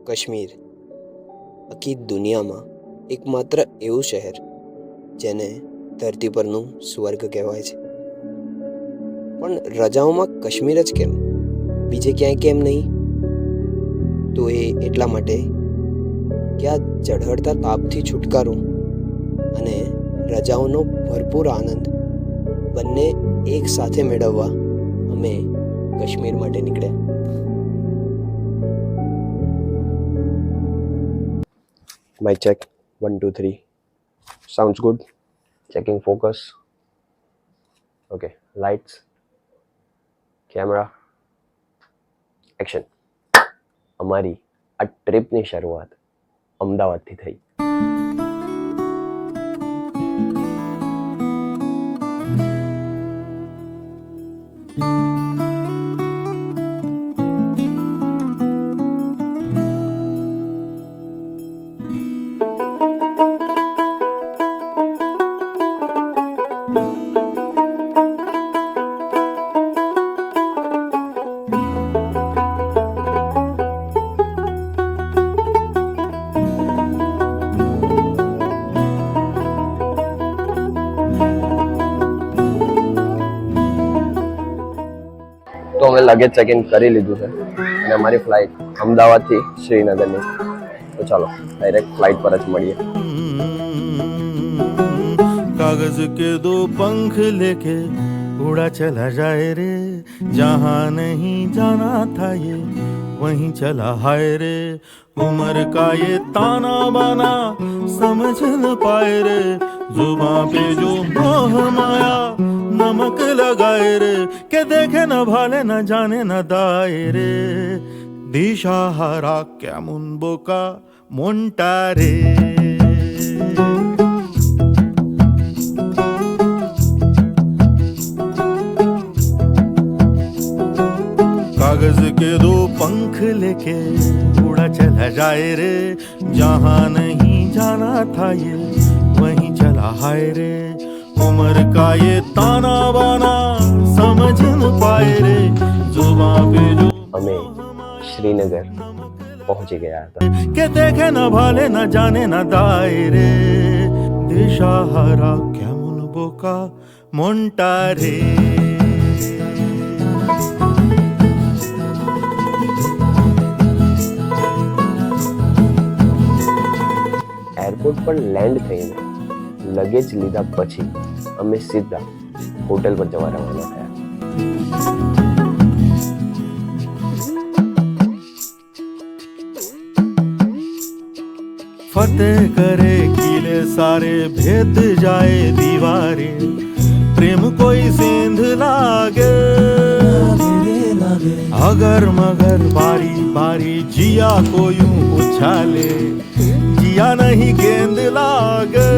કાશ્મીર આખી દુનિયામાં એકમાત્ર એવું શહેર જેને ધરતી પરનું સ્વર્ગ કહેવાય છે. પણ રજાઓમાં કાશ્મીર જ કેમ, બીજે ક્યાંય કેમ નહીં? તો એ એટલા માટે કે આ ચઢળતા તાપથી છુટકારો અને રજાઓનો ભરપૂર આનંદ બંને એક સાથે મેળવવા અમે કાશ્મીર માટે નીકળ્યા. Mic check 1 2 3. Sounds good. Checking focus. Okay, lights, camera, action. અમારી આ ટ્રીપની શરૂઆત અમદાવાદથી થઈ. તો અમે લગેજ ચેક ઇન કરી લીધું છે અને અમારી ફ્લાઇટ અમદાવાદથી શ્રીનગરની. તો ચાલો ડાયરેક્ટ ફ્લાઇટ પર જ મળીએ. कागज के दो पंख लेके उड़ा चला जाए रे, जहाँ नहीं जाना था ये वहीं चला हाय रे. उम्र का ये ताना बाना समझ न पाए रे, जुबां पे जो मोह माया नमक लगाए रे, के देखे न भाले न जाने न दाए रे. दिशाहारा क्या मुनबो का मोंटा रे. कागज के दो पंख लेके उड़ा चला जाए रे, जहाँ नहीं जाना था ये वहीं चला हाय रे. उम्र का ये ताना बाना समझ न पाए रे, जुबां पे जो અમે શ્રીનગર પહોંચી ગયા હતા. के देखे न भाले न जाने न दाए रे. दिशाहारा क्या मुनबो का मोंटा रे. એરપોર્ટ પર લેન્ડ થઈને લગેજ લીધા પછી અમે સીધા હોટેલ પર જવા રવાના થયા. फतेह करे किले सारे, भेद जाए दीवारे, प्रेम कोई सेंध लागे अगर मगर बारी बारी जिया को यूं उछाले, जिया नहीं गेंद लागे.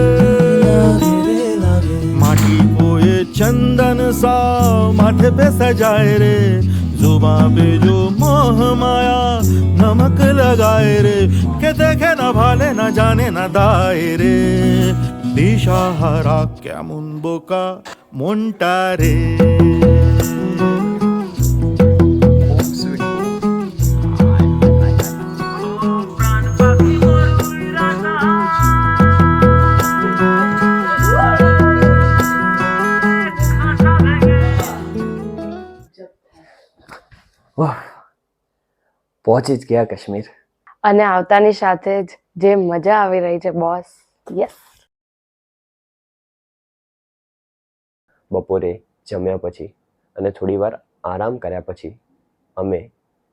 माटी को ये चंदन सा माथे पे सजाए रे, जुबां पे जो मोह माया नमक लगाए रे, के देखे न भाले न जाने न दाए रे. दिशाहारा क्या मुनबो का मोंटा रे. પહોંચી જ ગયા કાશ્મીર. અને આવતાની સાથે જ જે મજા આવી રહી છે બોસ, યસ. બપોરે જમ્યા પછી અને થોડી વાર આરામ કર્યા પછી અમે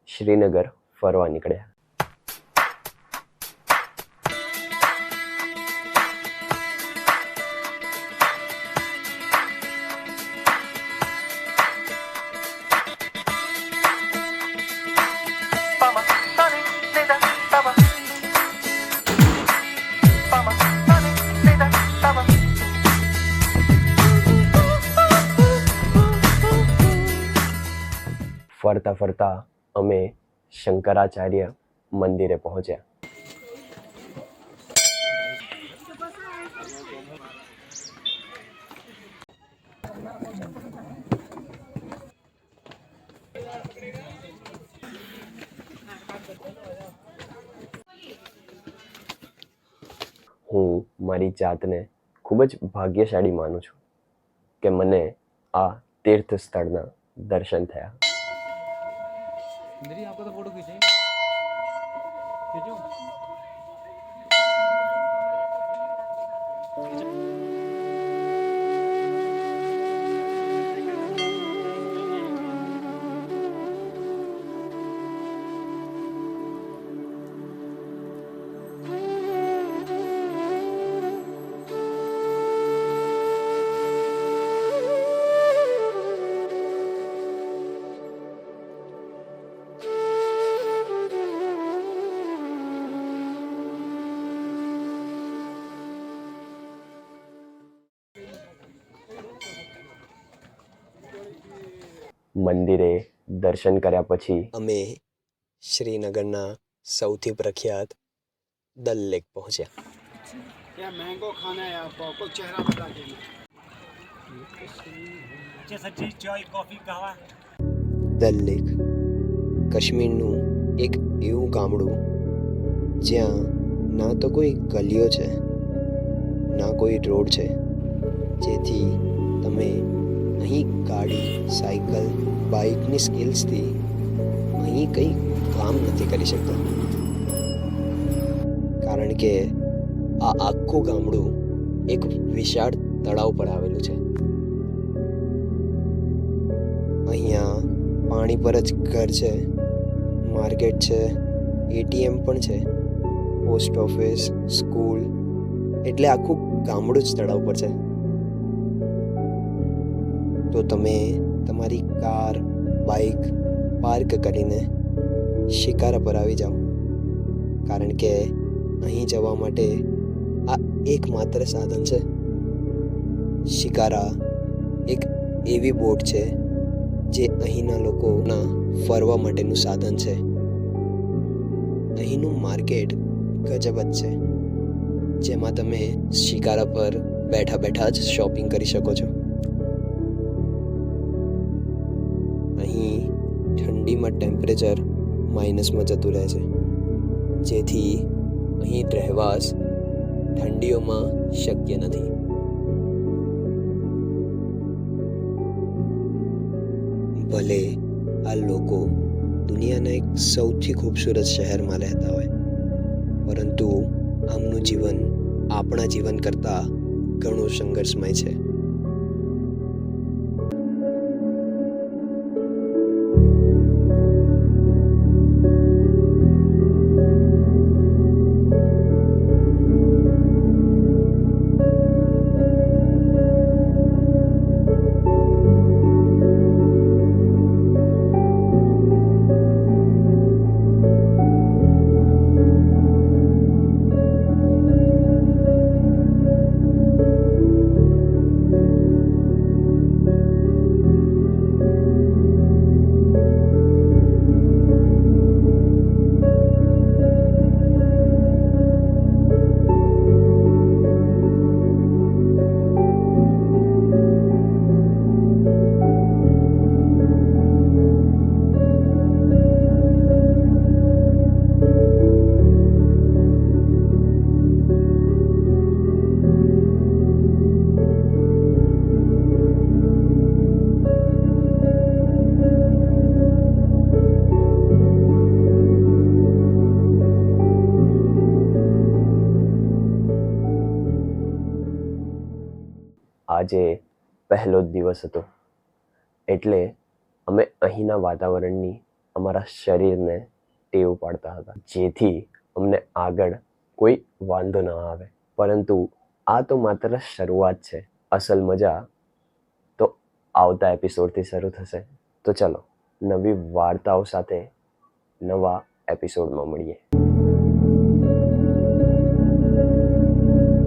શ્રીનગર ફરવા નીકળ્યા. ફરતા ફરતા અમે શંકરાચાર્ય મંદિરે પહોંચ્યા. હું મારી જાતને ખૂબ જ ભાગ્યશાળી માનું છું કે મને આ તીર્થ સ્થળના દર્શન થયા. मेरी आपका तो फोटो खींचे खींचो મંદિરે દર્શન કર્યા પછી અમે શ્રીનગરના સૌથી પ્રખ્યાત દલ લેક પહોંચ્યા. क्या मैंगो खाना है आपको कोई चेहरा बता देना सच्ची चाय कॉफी कहवा દલ લેક કાશ્મીરનું એક એવું ગામડું જ્યાં ના તો કોઈ ગલીઓ છે ના કોઈ રોડ છે, જેથી તમે અહીં ગાડી, સાયકલ, બાઇકની સ્કિલ્સથી અહીં કંઈ કામ નથી કરી શકતા, કારણ કે આ આખું ગામડું એક વિશાળ તળાવ પર આવેલું છે. અહીંયા પાણી પર જ ઘર છે, માર્કેટ છે, એટીએમ પણ છે, પોસ્ટ ઓફિસ, સ્કૂલ, એટલે આખું ગામડું જ તળાવ પર છે. તો તમે તમારી કાર, બાઇક પાર્ક કરીને શિકારા પર આવી જાઓ, કારણ કે અહીં જવા માટે આ એકમાત્ર સાધન છે. શિકારા એક એવી બોટ છે જે અહીંના લોકોના ફરવા માટેનું સાધન છે. અહીંનું માર્કેટ ગજબ જ છે, જેમાં તમે શિકારા પર બેઠા બેઠા જ શોપિંગ કરી શકો છો. અહીં ઠંડીમાં ટેમ્પરેચર માઇનસમાં જતું રહે છે, જેથી અહીં રહેવાસ ઠંડીઓમાં શક્ય નથી. ભલે આ લોકો દુનિયાના એક સૌથી ખૂબસૂરત શહેરમાં રહેતા હોય, પરંતુ આમનું જીવન આપણા જીવન કરતાં ઘણું સંઘર્ષમય છે. આજે પહેલો જ દિવસ હતો, એટલે અમે અહીંના વાતાવરણની અમારા શરીરને ટેવ પાડતા હતા, જેથી અમને આગળ કોઈ વાંધો ન આવે. પરંતુ આ તો માત્ર શરૂઆત છે, અસલ મજા તો આવતા એપિસોડથી શરૂ થશે. તો ચલો નવી વાર્તાઓ સાથે નવા એપિસોડમાં મળીએ.